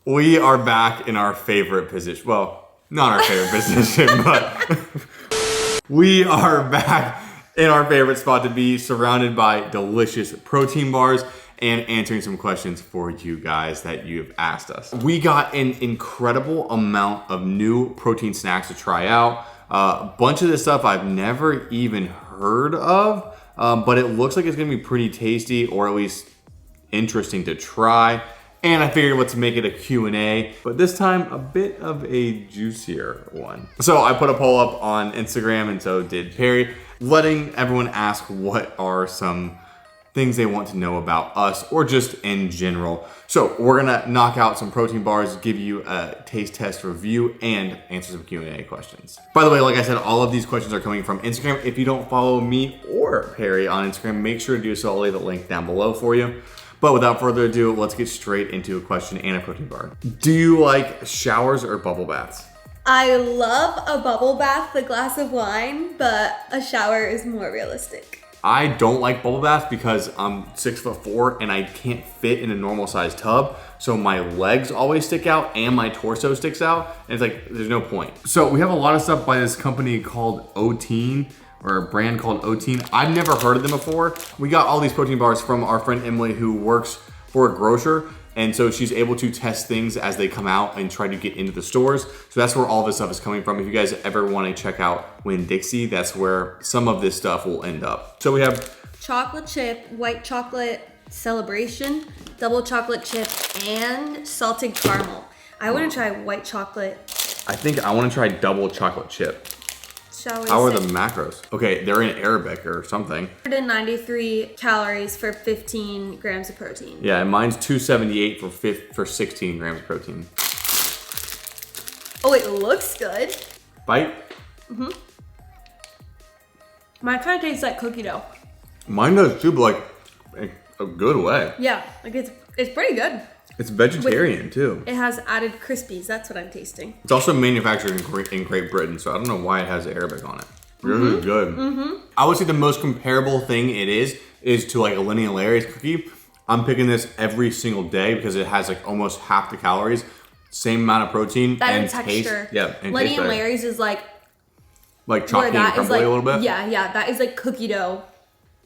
We are back in our favorite position. Well, not our favorite position, but we are back in our favorite spot to be, surrounded by delicious protein bars and answering some questions for you guys that you have asked us. We got an incredible amount of new protein snacks to try out. A bunch of this stuff I've never even heard of, but it looks like it's gonna be pretty tasty, or at least interesting to try. And I figured let's make it a Q&A, but this time a bit of a juicier one. So I put a poll up on Instagram, and so did Perry, letting everyone ask what are some things they want to know about us or just in general. So we're gonna knock out some protein bars, give you a taste test review, and answer some Q&A questions. By the way, like I said, all of these questions are coming from Instagram. If you don't follow me or Perry on Instagram, make sure to do so. I'll leave the link down below for you. But without further ado, let's get straight into a question and a protein bar. Do you like showers or bubble baths? I love a bubble bath, the glass of wine, but a shower is more realistic. I don't like bubble baths because I'm 6'4" and I can't fit in a normal size tub. So my legs always stick out and my torso sticks out. And it's like, there's no point. So we have a lot of stuff by this company called Oteen, or a brand called Oteen. I've never heard of them before. We got all these protein bars from our friend Emily, who works for a grocer. And so she's able to test things as they come out and try to get into the stores. So that's where all this stuff is coming from. If you guys ever want to check out Winn-Dixie, that's where some of this stuff will end up. So we have chocolate chip, white chocolate celebration, double chocolate chip, and salted caramel. I want to try white chocolate. I think I want to try double chocolate chip. How are the macros? Okay, they're in Arabic or something. 193 calories for 15 grams of protein. Yeah, and mine's 278 for 16 grams of protein. Oh, it looks good. Bite? Mm-hmm. Mine kind of tastes like cookie dough. Mine does too, but like in a good way. Yeah, like it's pretty good. It's vegetarian too. It has added crispies. That's what I'm tasting. It's also manufactured in Great Britain, so I don't know why it has Arabic on it. Really good. I would say the most comparable thing it is to like a Lenny and Larry's cookie. I'm picking this every single day because it has like almost half the calories, same amount of protein, and texture. Yeah, and Lenny and Larry's is like chalky and crumbly a little bit. Yeah, that is like cookie dough.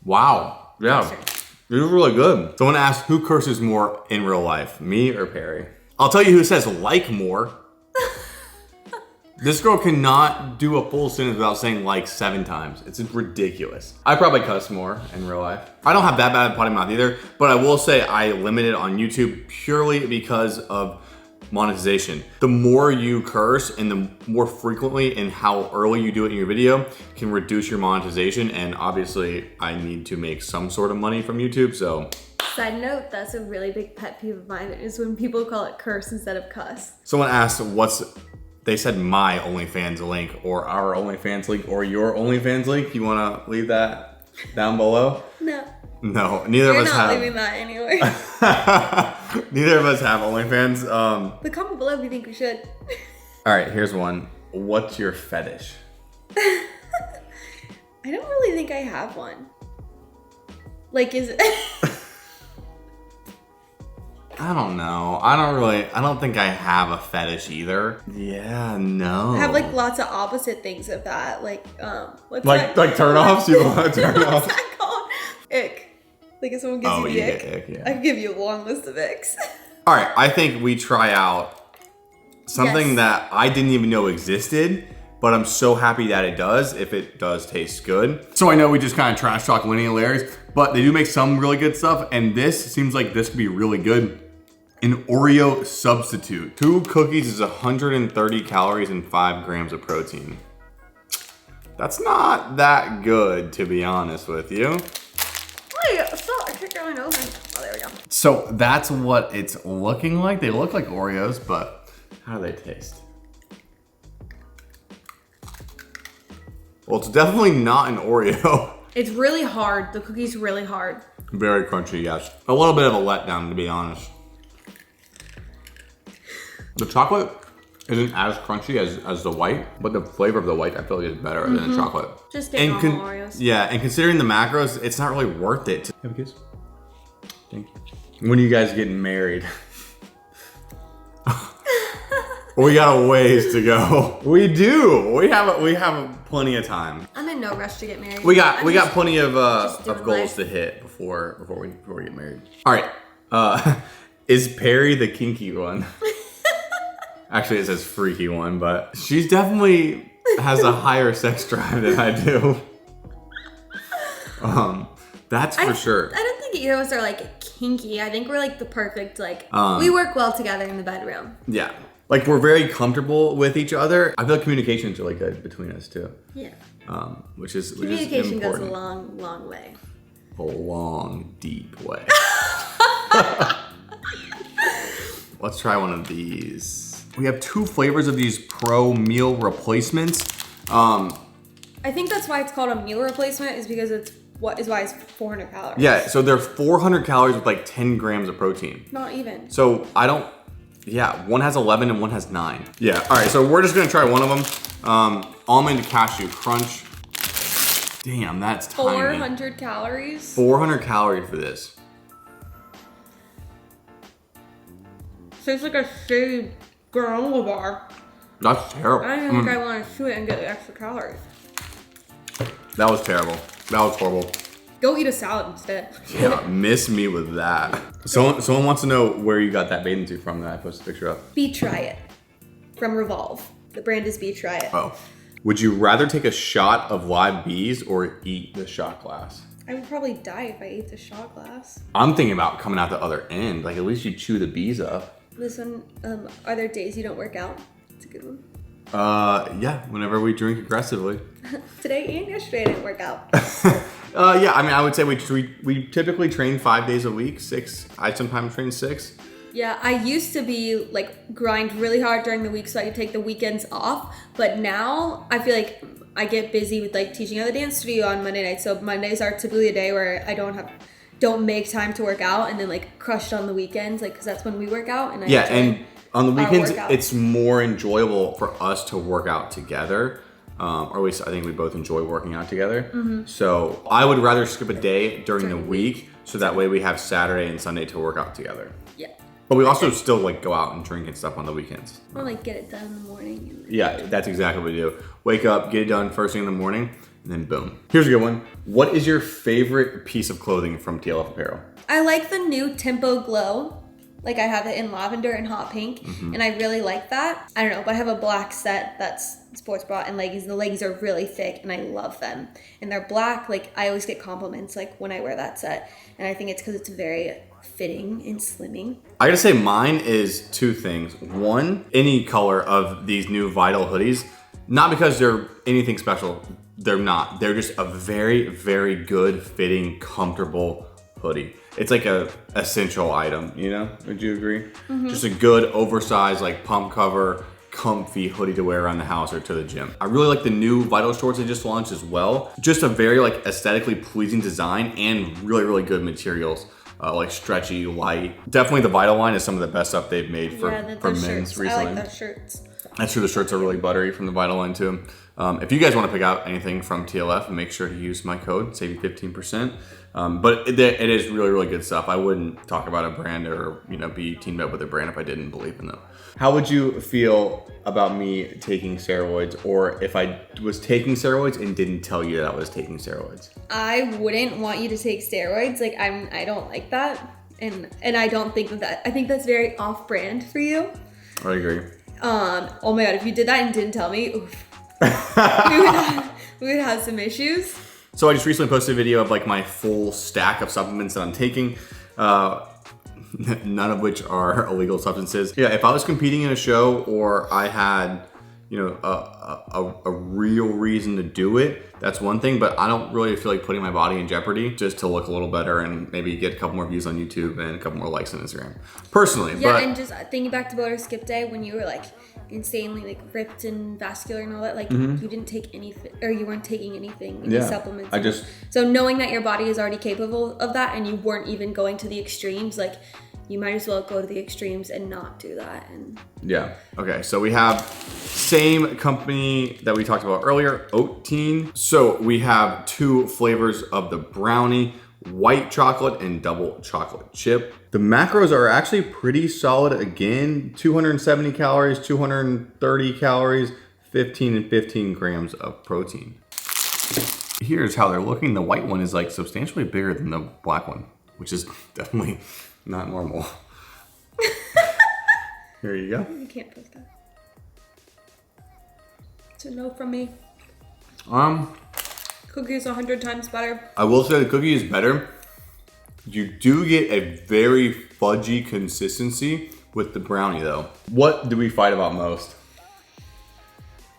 Wow. Yeah. Texture. It was really good. Someone asked, who curses more in real life, me or Perry? I'll tell you who says like more. This girl cannot do a full sentence without saying like 7 times. It's ridiculous. I probably cuss more in real life. I don't have that bad a potty mouth either, but I will say I limit it on YouTube purely because of monetization. The more you curse and the more frequently and how early you do it in your video can reduce your monetization, and obviously I need to make some sort of money from YouTube, so. Side note, that's a really big pet peeve of mine, is when people call it curse instead of cuss. Someone asked they said my OnlyFans link or our OnlyFans link or your OnlyFans link. You wanna leave that down below? No. No, neither of us have. You're not leaving that anywhere. Neither of us have OnlyFans. But comment below if you think we should. All right, here's one. What's your fetish? I don't really think I have one. Like, is it? I don't know. I don't think I have a fetish either. Yeah, no. I have like lots of opposite things of that. Like, like turn-offs? You want to turn off? What's that called? Ick. Like if someone gives you the ick, yeah. I can give you a long list of icks. All right, I think we try out something that I didn't even know existed, but I'm so happy that it does, if it does taste good. So I know we just kind of trash talk Lenny and Larry's, but they do make some really good stuff, and this seems like this could be really good. An Oreo substitute. 2 cookies is 130 calories and 5 grams of protein. That's not that good, to be honest with you. Wait, stop, I kept going over. Oh, there we go. So that's what it's looking like. They look like Oreos, but how do they taste? Well, it's definitely not an Oreo. It's really hard. The cookie's really hard. Very crunchy, yes. A little bit of a letdown, to be honest. The chocolate isn't as crunchy as the white, but the flavor of the white I feel like is better than the chocolate. Just get normal Oreos. Yeah, and considering the macros, it's not really worth it. Have a kiss. Thank you. When are you guys getting married? We got a ways to go. We do. We have plenty of time. I'm in no rush to get married. We got plenty of doing goals life. to hit before we get married. All right. Is Perry the kinky one? Actually, it says freaky one, but she's definitely has a higher sex drive than I do. That's for sure. I don't think either of us are like kinky. I think we're like the perfect we work well together in the bedroom. Yeah. Like we're very comfortable with each other. I feel like communication's really good between us too. Yeah. Which is Communication goes important. a long, long way. A long, deep way. Let's try one of these. We have 2 flavors of these Pro meal replacements. I think that's why it's called a meal replacement, is because it's 400 calories. Yeah, so they're 400 calories with like 10 grams of protein. Not even. So one has 11 and one has 9. Yeah, all right, so we're just gonna try one of them. Almond cashew crunch. Damn, that's tiny. 400 calories? 400 calories for this. Tastes like a shitty granola bar. That's terrible. I don't even think I want to chew it and get the extra calories. That was terrible. That was horrible. Go eat a salad instead. Yeah, miss me with that. Someone wants to know where you got that bathing suit from that I posted a picture of. Beach Riot from Revolve. The brand is Beach Riot. Oh. Would you rather take a shot of live bees or eat the shot glass? I would probably die if I ate the shot glass. I'm thinking about coming out the other end. Like at least you chew the bees up. Listen, are there days you don't work out? It's a good one. Yeah, whenever we drink aggressively. Today and yesterday I didn't work out. Yeah, I mean, I would say we typically train 5 days a week, 6. I sometimes train 6. Yeah, I used to be grind really hard during the week so I could take the weekends off. But now I feel like I get busy with teaching at the dance studio on Monday nights. So Mondays are typically a day where I don't make time to work out, and then crushed on the weekends, because that's when we work out. And and on the weekends, workouts. it's more enjoyable for us to work out together. Or at least I think we both enjoy working out together. Mm-hmm. So I would rather skip a day during the week, so that way we have Saturday and Sunday to work out together. Yeah. But we also still go out and drink and stuff on the weekends. Or get it done in the morning. Yeah, that's exactly what we do. Wake up, get it done first thing in the morning, and then boom. Here's a good one. What is your favorite piece of clothing from TLF Apparel? I like the new Tempo Glow. I have it in lavender and hot pink, and I really like that. I don't know, but I have a black set that's sports bra and leggings. The leggings are really thick, and I love them. And they're black. I always get compliments when I wear that set, and I think it's because it's very fitting and slimming. I gotta say mine is 2 things. One, any color of these new Vital hoodies, not because they're anything special. They're not. They're just a very, very good fitting, comfortable hoodie. It's like a essential item, Would you agree? Mm-hmm. Just a good oversized pump cover, comfy hoodie to wear around the house or to the gym. I really like the new Vital shorts they just launched as well. Just a very aesthetically pleasing design and really, really good materials. Stretchy, light. Definitely the Vital line is some of the best stuff they've made for men's shirts. recently. I like those shirts. That's true, the shirts are really buttery from the Vital line too. If you guys want to pick out anything from TLF, make sure to use my code, save you 15%. But it is really, really good stuff. I wouldn't talk about a brand or be teamed up with a brand if I didn't believe in them. How would you feel about me taking steroids, or if I was taking steroids and didn't tell you that I was taking steroids? I wouldn't want you to take steroids. I don't like that, and I don't think that. I think that's very off-brand for you. I agree. Oh my god, if you did that and didn't tell me, oof. we would have some issues. So I just recently posted a video of my full stack of supplements that I'm taking, none of which are illegal substances. Yeah, if I was competing in a show or I had, a real reason to do it, that's one thing, but I don't really feel like putting my body in jeopardy just to look a little better and maybe get a couple more views on YouTube and a couple more likes on Instagram. Personally, yeah, but and just thinking back to Boulder Skip Day when you were insanely ripped and vascular and all that, you didn't take you weren't taking anything, any supplements. So knowing that your body is already capable of that and you weren't even going to the extremes, you might as well go to the extremes and not do that. And yeah. Okay. So we have same company that we talked about earlier, Oat Teen. So we have 2 flavors of the brownie. white chocolate, and double chocolate chip. The macros are actually pretty solid. Again, 270 calories, 230 calories, 15 and 15 grams of protein. Here's how they're looking. The white one is like substantially bigger than the black one, which is definitely not normal. Here you go. You can't post that. It's a no from me. Cookie is 100 times better. I will say the cookie is better. You do get a very fudgy consistency with the brownie though. What do we fight about most?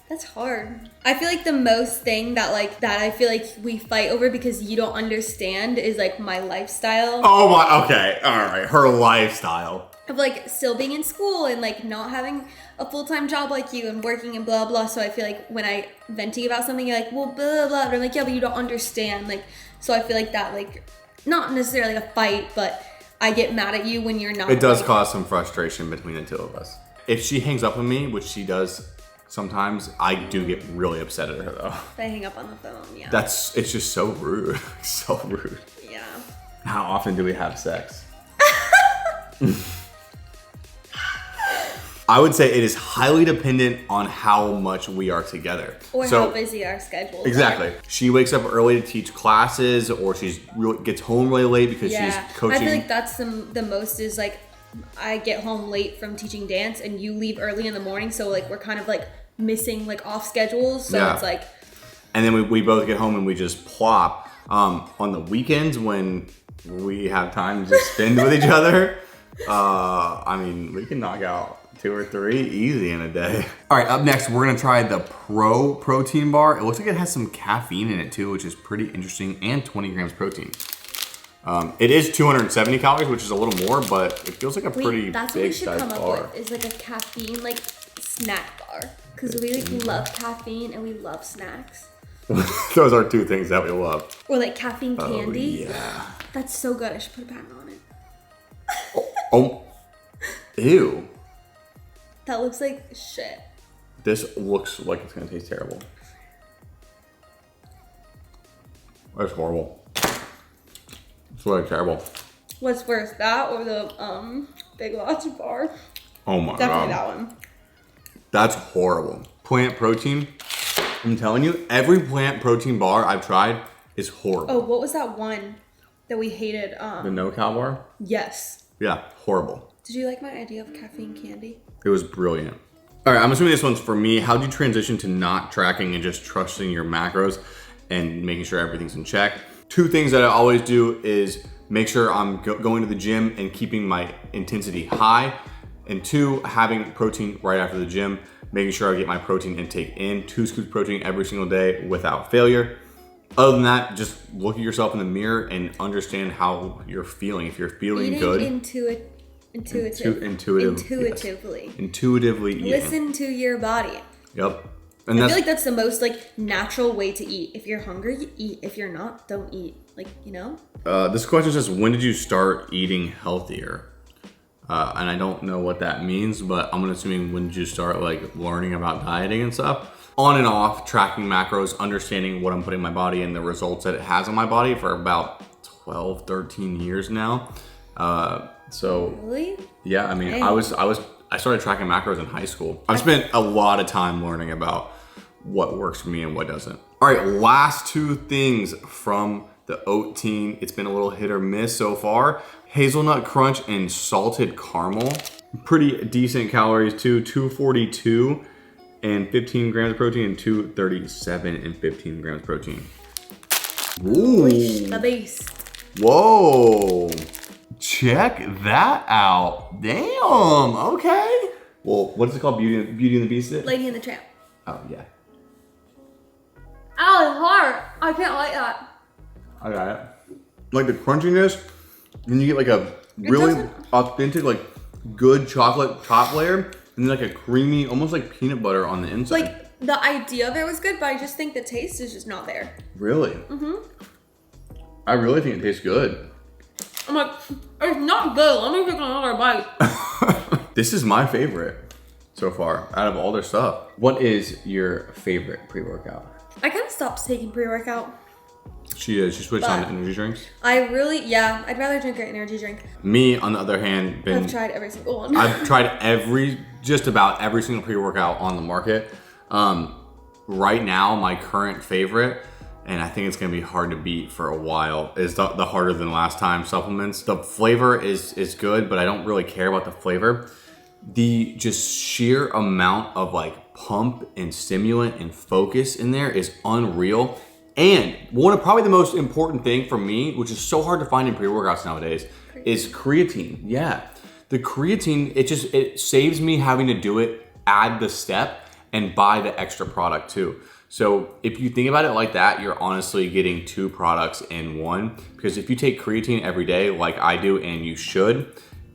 That's hard. I feel like the most thing that I feel like we fight over because you don't understand is like my lifestyle. Oh my, okay, all right, her lifestyle. Of like still being in school and like not having a full-time job like you and working and blah blah. So I feel like when I vent to you about something, you're like, well, blah blah. But I'm like, yeah, but you don't understand. Like, so I feel like that, like, not necessarily a fight, but I get mad at you when you're not. It does like, cause some frustration between the two of us. If she hangs up on me, which she does sometimes, I do get really upset at her though. If I hang up on the phone, yeah. It's just so rude, so rude. Yeah. How often do we have sex? I would say it is highly dependent on how much we are together. Or how busy our schedule is. Exactly. She wakes up early to teach classes, or gets home really late because she's coaching. I feel like that's the most is like, I get home late from teaching dance and you leave early in the morning. So like we're kind of like missing like off schedules. So it's like. And then we both get home and we just plop. On the weekends when we have time to spend with each other, I mean, we can knock out 2 or 3 easy in a day. All right, up next, we're gonna try the Pro protein bar. It looks like it has some caffeine in it too, which is pretty interesting, and 20 grams protein. It is 270 calories, which is a little more, but it feels like a pretty that's what we big should size come bar. up with, is like a caffeine like snack bar. Because we like love caffeine and we love snacks. Those are 2 things that we love. Or like caffeine candy. Yeah. That's so good. I should put a patent on it. Oh, ew. That looks like shit. This looks like it's gonna taste terrible. That's horrible. It's really terrible. What's worse, that or the Big Lots bar? Oh my Definitely god. that one. That's horrible. Plant protein. I'm telling you, every plant protein bar I've tried is horrible. Oh, what was that one that we hated? The no-cal bar? Yes. Yeah, horrible. Did you like my idea of caffeine candy? It was brilliant. All right, I'm assuming this one's for me. How'd you transition to not tracking and just trusting your macros and making sure everything's in check? 2 things that I always do is make sure I'm going to the gym and keeping my intensity high. And 2, having protein right after the gym, making sure I get my protein intake in, 2 scoops of protein every single day without failure. Other than that, just look at yourself in the mirror and understand how you're feeling. If you're feeling Eating good. Intuitively. Yes. Intuitively eating. Listen to your body. Yep. I feel like that's the most like natural way to eat. If you're hungry, you eat. If you're not, don't eat. Like, you know? This question says, when did you start eating healthier? And I don't know what that means, but I'm assuming when did you start like learning about dieting and stuff? On and off, tracking macros, understanding what I'm putting in my body and the results that it has on my body for about 12, 13 years now. So really? Yeah, I mean, Dang. I started tracking macros in high school. I've spent a lot of time learning about what works for me and what doesn't. All right, last 2 things from the oat teen. It's been a little hit or miss so far. Hazelnut crunch and salted caramel. Pretty decent calories too, 242 and 15 grams of protein, and 237 and 15 grams of protein. Ooh. The beast. Whoa. Check that out. Damn, okay. Well, what is it called? Beauty and the Beast? Lady and the Tramp. Oh, yeah. Ow, it's hard. I can't like that. I got it. Like the crunchiness, then you get like a really authentic, like good chocolate top layer, and then like a creamy, almost like peanut butter on the inside. Like the idea of it was good, but I just think the taste is just not there. Really? Mm-hmm. I really think it tastes good. I'm like, it's not good. Let me take another bite. This is my favorite so far out of all their stuff. What is your favorite pre-workout? I kind of stopped taking pre-workout. She is. She switched on to energy drinks. I'd rather drink an energy drink. Me, on the other hand, I've tried every single one. I've tried just about every single pre-workout on the market. Right now, my current favorite, and I think it's gonna be hard to beat for a while, is the Harder Than Last Time supplements. The flavor is good, but I don't really care about the flavor. The just sheer amount of like pump and stimulant and focus in there is unreal. And one of probably the most important thing for me, which is so hard to find in pre-workouts nowadays, is creatine. Yeah, the creatine, it saves me having to do it, add the step, and buy the extra product too. So if you think about it like that, you're honestly getting 2 products in one. Because if you take creatine every day, like I do, and you should,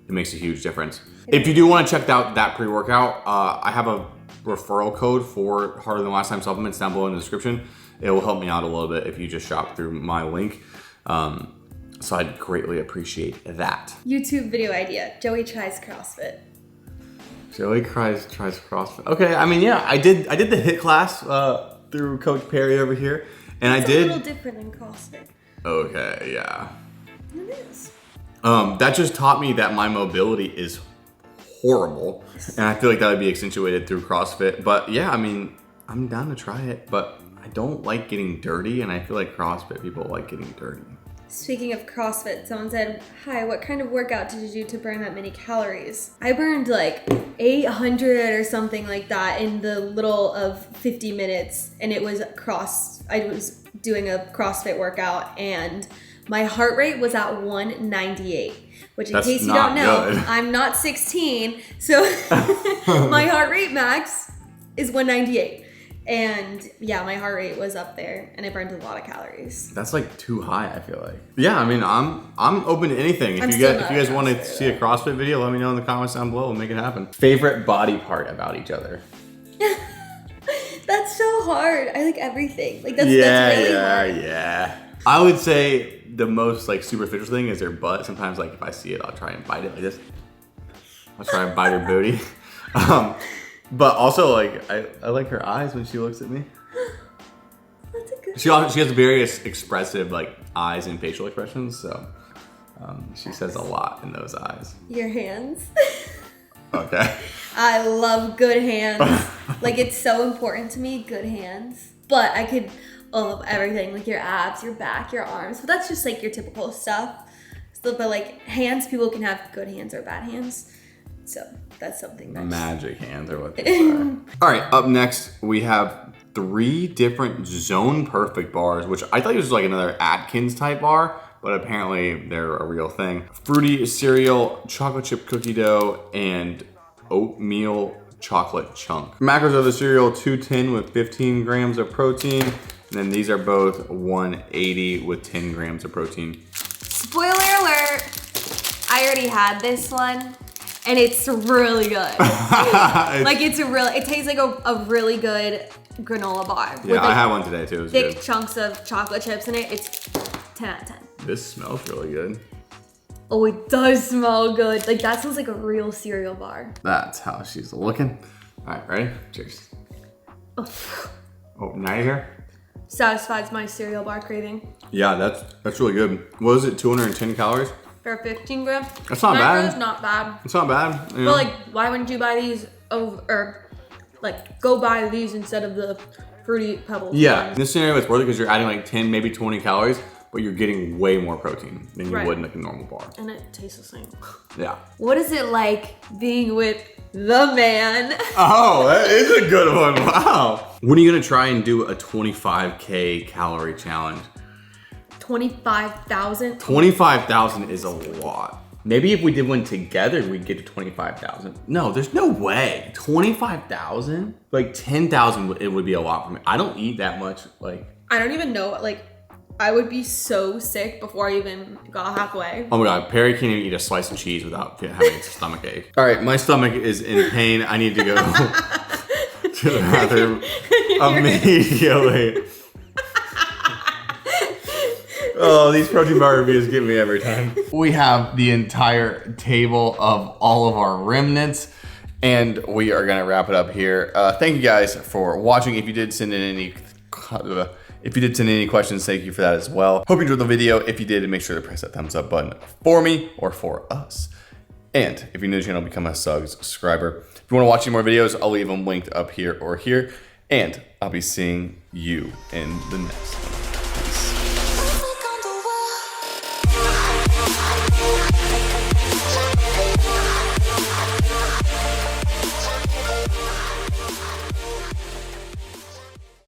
it makes a huge difference. If you do want to check out that pre-workout, I have a referral code for Harder Than Last Time supplements down below in the description. It will help me out a little bit if you just shop through my link. So I'd greatly appreciate that. YouTube video idea. Joey tries CrossFit. Joey tries CrossFit. Okay, I mean, yeah, I did the HIIT class through Coach Perry over here. And it's a little different than CrossFit. Okay, yeah. It is. That just taught me that my mobility is horrible. And I feel like that would be accentuated through CrossFit. But yeah, I mean, I'm down to try it, but I don't like getting dirty, and I feel like CrossFit people like getting dirty. Speaking of CrossFit, someone said, "Hi, what kind of workout did you do to burn that many calories?" I burned like 800 or something like that in the little of 50 minutes, and it was I was doing a CrossFit workout, and my heart rate was at 198, which in case you don't know, I'm not 16, so my heart rate max is 198. And yeah, my heart rate was up there, and I burned a lot of calories. That's like too high, I feel like. Yeah, I mean, I'm open to anything. If you guys want to see a CrossFit video, let me know in the comments down below. We'll make it happen. Favorite body part about each other? That's so hard. I like everything. Like that's really hard. Yeah. I would say the most like superficial thing is their butt. Sometimes like if I see it, I'll try and bite it like this. I'll try and bite her booty. But also, like, I like her eyes when she looks at me. That's a good. She has various expressive, like, eyes and facial expressions, so she says a lot in those eyes. Your hands. Okay. I love good hands. Like, it's so important to me, good hands. But I could love everything, like your abs, your back, your arms. But that's just, like, your typical stuff. So, but, like, hands, people can have good hands or bad hands. So that's something that's... Magic hands are what they say. All right, up next, we have 3 different Zone Perfect bars, which I thought it was like another Atkins type bar, but apparently they're a real thing. Fruity cereal, chocolate chip cookie dough, and oatmeal chocolate chunk. Macros of the cereal, 210 with 15 grams of protein. And then these are both 180 with 10 grams of protein. Spoiler alert, I already had this one. And it's really good. It tastes like a really good granola bar. Yeah, I had one today too. It was thick good. Chunks of chocolate chips in it. It's 10 out of 10. This smells really good. Oh, it does smell good. Like that smells like a real cereal bar. That's how she's looking. All right, ready? Cheers. Oh, now you're here? Satisfies my cereal bar craving. Yeah, that's really good. What is it, 210 calories? For 15 grams? That's not bad. It's not bad. It's not bad. But like, why wouldn't you buy these go buy these instead of the Fruity Pebbles? Yeah, in this scenario it's worth it because you're adding like 10, maybe 20 calories, but you're getting way more protein than you would in like a normal bar. And it tastes the same. Yeah. What is it like being with the man? Oh, that is a good one. Wow. When are you gonna try and do a 25K calorie challenge? 25,000? 25,000 is a lot. Maybe if we did one together, we'd get to 25,000. No, there's no way. 25,000? Like 10,000, it would be a lot for me. I don't eat that much. Like, I don't even know. Like, I would be so sick before I even got halfway. Oh my God, Perry can't even eat a slice of cheese without having a stomach ache. All right, my stomach is in pain. I need to go to the bathroom immediately. Oh, these protein bar reviews get me every time. We have the entire table of all of our remnants, and we are gonna wrap it up here. Thank you guys for watching. If you did send in If you did send any questions, thank you for that as well. Hope you enjoyed the video. If you did, make sure to press that thumbs up button for me or for us. And if you're new to the channel, become a Suggs subscriber. If you want to watch any more videos, I'll leave them linked up here or here. And I'll be seeing you in the next one.